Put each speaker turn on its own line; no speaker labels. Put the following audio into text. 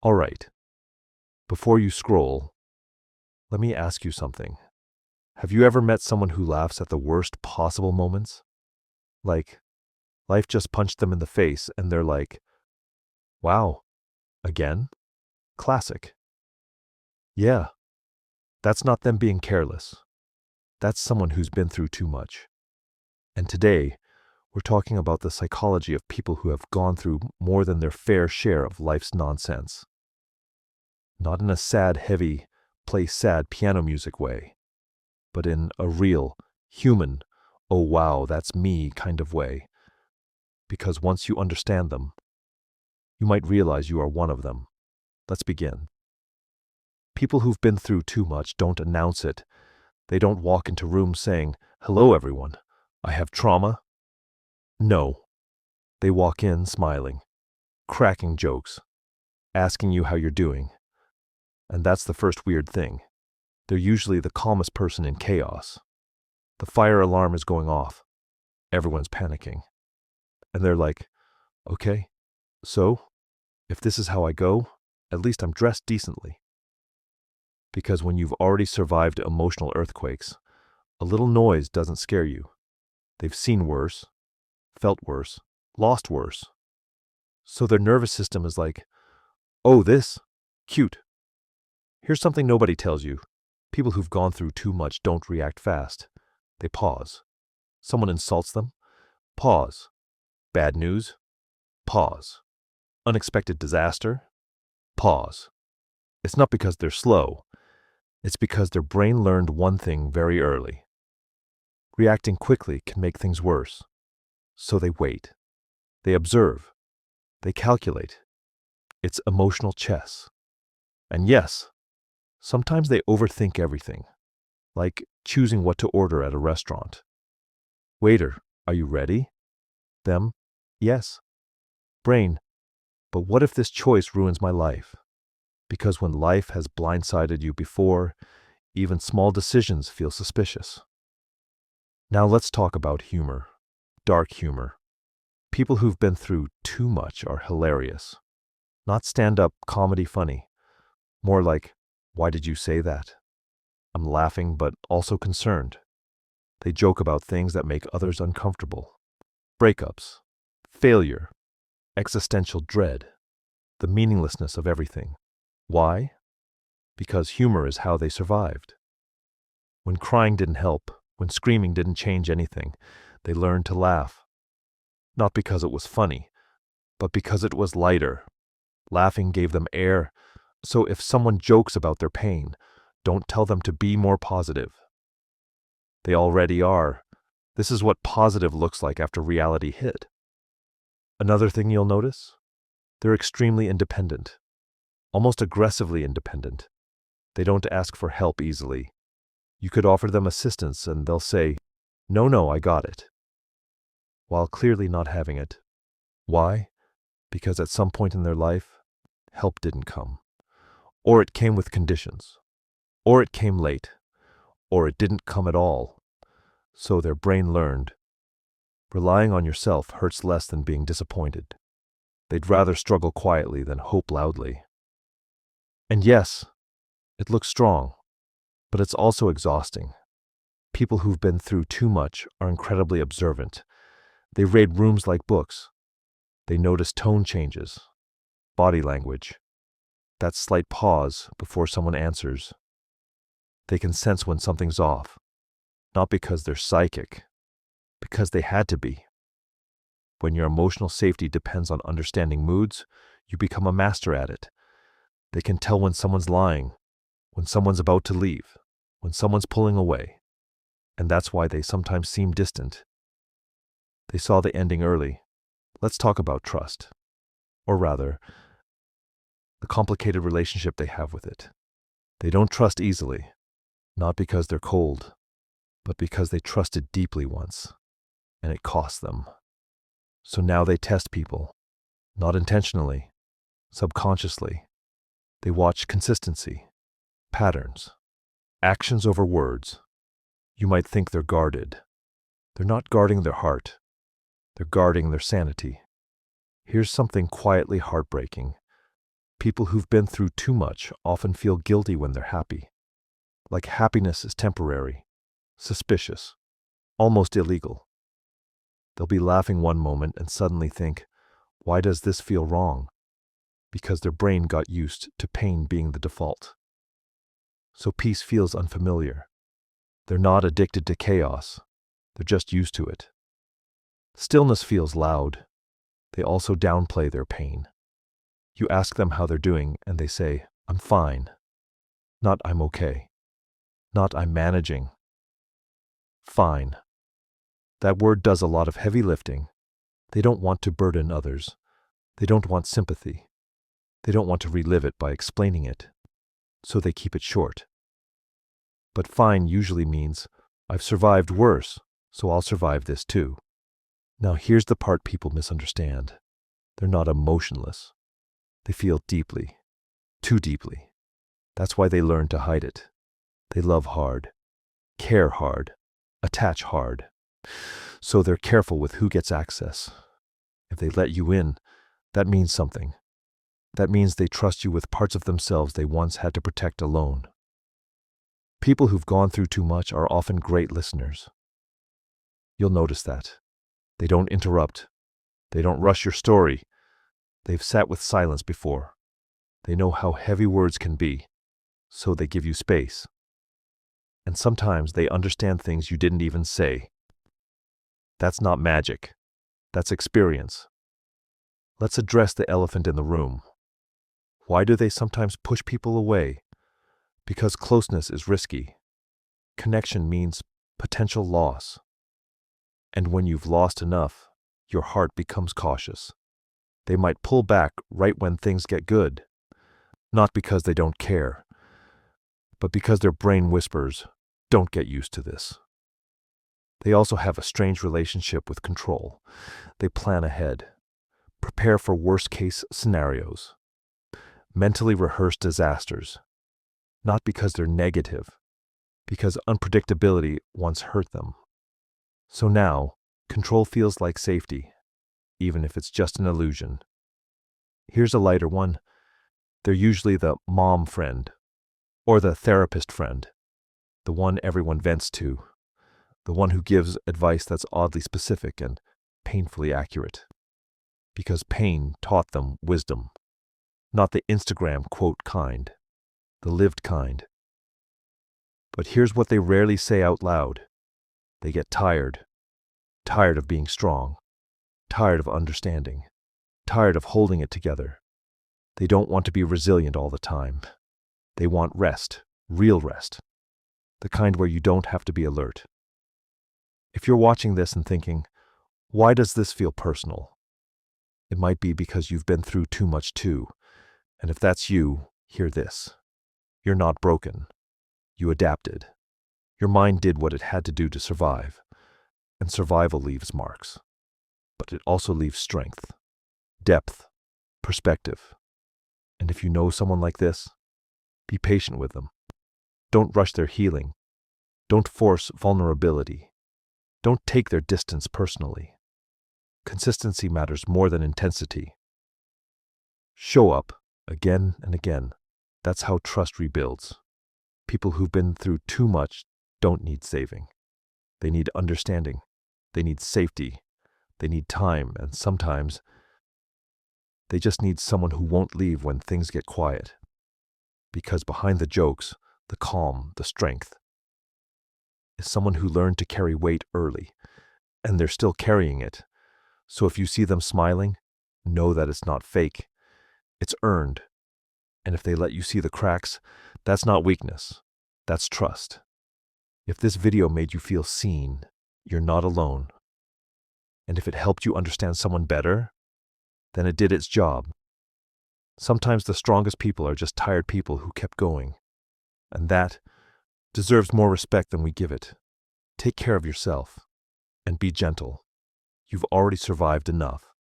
All right, before you scroll, let me ask you something. Have you ever met someone who laughs at the worst possible moments? Like, life just punched them in the face and they're like, wow, again? Classic. Yeah, that's not them being careless. That's someone who's been through too much. And today, we're talking about the psychology of people who have gone through more than their fair share of life's nonsense. Not in a sad, heavy, play sad piano music way, but in a real, human, oh wow, that's me kind of way. Because once you understand them, you might realize you are one of them. Let's begin. People who've been through too much don't announce it. They don't walk into rooms saying, "Hello, everyone. I have trauma." No. They walk in smiling, cracking jokes, asking you how you're doing. And that's the first weird thing. They're usually the calmest person in chaos. The fire alarm is going off. Everyone's panicking. And they're like, okay, so if this is how I go, at least I'm dressed decently. Because when you've already survived emotional earthquakes, a little noise doesn't scare you. They've seen worse, felt worse, lost worse. So their nervous system is like, oh, this? Cute. Here's something nobody tells you. People who've gone through too much don't react fast. They pause. Someone insults them. Pause. Bad news. Pause. Unexpected disaster. Pause. It's not because they're slow. It's because their brain learned one thing very early. Reacting quickly can make things worse. So they wait. They observe. They calculate. It's emotional chess. And yes, sometimes they overthink everything, like choosing what to order at a restaurant. Waiter, are you ready? Them, yes. Brain, but what if this choice ruins my life? Because when life has blindsided you before, even small decisions feel suspicious. Now let's talk about humor. Dark humor. People who've been through too much are hilarious. Not stand-up comedy funny. More like, why did you say that? I'm laughing but also concerned. They joke about things that make others uncomfortable. Breakups, failure, existential dread, the meaninglessness of everything. Why? Because humor is how they survived. When crying didn't help, when screaming didn't change anything, they learned to laugh. Not because it was funny, but because it was lighter. Laughing gave them air. So if someone jokes about their pain, don't tell them to be more positive. They already are. This is what positive looks like after reality hit. Another thing you'll notice? They're extremely independent, almost aggressively independent. They don't ask for help easily. You could offer them assistance and they'll say, no, I got it. While clearly not having it. Why? Because at some point in their life, help didn't come. Or it came with conditions. Or it came late. Or it didn't come at all. So their brain learned, relying on yourself hurts less than being disappointed. They'd rather struggle quietly than hope loudly. And yes, it looks strong, but it's also exhausting. People who've been through too much are incredibly observant. They read rooms like books. They notice tone changes, body language, that slight pause before someone answers. They can sense when something's off, not because they're psychic, because they had to be. When your emotional safety depends on understanding moods, you become a master at it. They can tell when someone's lying, when someone's about to leave, when someone's pulling away. And that's why they sometimes seem distant. They saw the ending early. Let's talk about trust. Or rather, the complicated relationship they have with it. They don't trust easily, not because they're cold, but because they trusted deeply once, and it cost them. So now they test people, not intentionally, subconsciously. They watch consistency, patterns, actions over words. You might think they're guarded. They're not guarding their heart. They're guarding their sanity. Here's something quietly heartbreaking. People who've been through too much often feel guilty when they're happy. Like happiness is temporary, suspicious, almost illegal. They'll be laughing one moment and suddenly think, why does this feel wrong? Because their brain got used to pain being the default. So peace feels unfamiliar. They're not addicted to chaos. They're just used to it. Stillness feels loud. They also downplay their pain. You ask them how they're doing, and they say, I'm fine. Not I'm okay. Not I'm managing. Fine. That word does a lot of heavy lifting. They don't want to burden others. They don't want sympathy. They don't want to relive it by explaining it. So they keep it short. But fine usually means, I've survived worse, so I'll survive this too. Now here's the part people misunderstand. They're not emotionless. They feel deeply, too deeply. That's why they learn to hide it. They love hard, care hard, attach hard. So they're careful with who gets access. If they let you in, that means something. That means they trust you with parts of themselves they once had to protect alone. People who've gone through too much are often great listeners. You'll notice that. They don't interrupt. They don't rush your story. They've sat with silence before. They know how heavy words can be, so they give you space. And sometimes they understand things you didn't even say. That's not magic. That's experience. Let's address the elephant in the room. Why do they sometimes push people away? Because closeness is risky. Connection means potential loss. And when you've lost enough, your heart becomes cautious. They might pull back right when things get good. Not because they don't care, but because their brain whispers, don't get used to this. They also have a strange relationship with control. They plan ahead, prepare for worst-case scenarios, mentally rehearse disasters. Not because they're negative, because unpredictability once hurt them. So now, control feels like safety, even if it's just an illusion. Here's a lighter one. They're usually the mom friend, or the therapist friend, the one everyone vents to, the one who gives advice that's oddly specific and painfully accurate. Because pain taught them wisdom, not the Instagram quote kind, the lived kind. But here's what they rarely say out loud. They get tired of being strong, tired of understanding, tired of holding it together. They don't want to be resilient all the time. They want rest, real rest, the kind where you don't have to be alert. If you're watching this and thinking, why does this feel personal? It might be because you've been through too much too. And if that's you, hear this. You're not broken. You adapted. Your mind did what it had to do to survive. And survival leaves marks. But it also leaves strength, depth, perspective. And if you know someone like this, be patient with them. Don't rush their healing. Don't force vulnerability. Don't take their distance personally. Consistency matters more than intensity. Show up again and again. That's how trust rebuilds. People who've been through too much don't need saving. They need understanding. They need safety. They need time, and sometimes they just need someone who won't leave when things get quiet. Because behind the jokes, the calm, the strength, is someone who learned to carry weight early, and they're still carrying it. So if you see them smiling, know that it's not fake. It's earned. And if they let you see the cracks, that's not weakness. That's trust. If this video made you feel seen, you're not alone. And if it helped you understand someone better, then it did its job. Sometimes the strongest people are just tired people who kept going. And that deserves more respect than we give it. Take care of yourself and be gentle. You've already survived enough.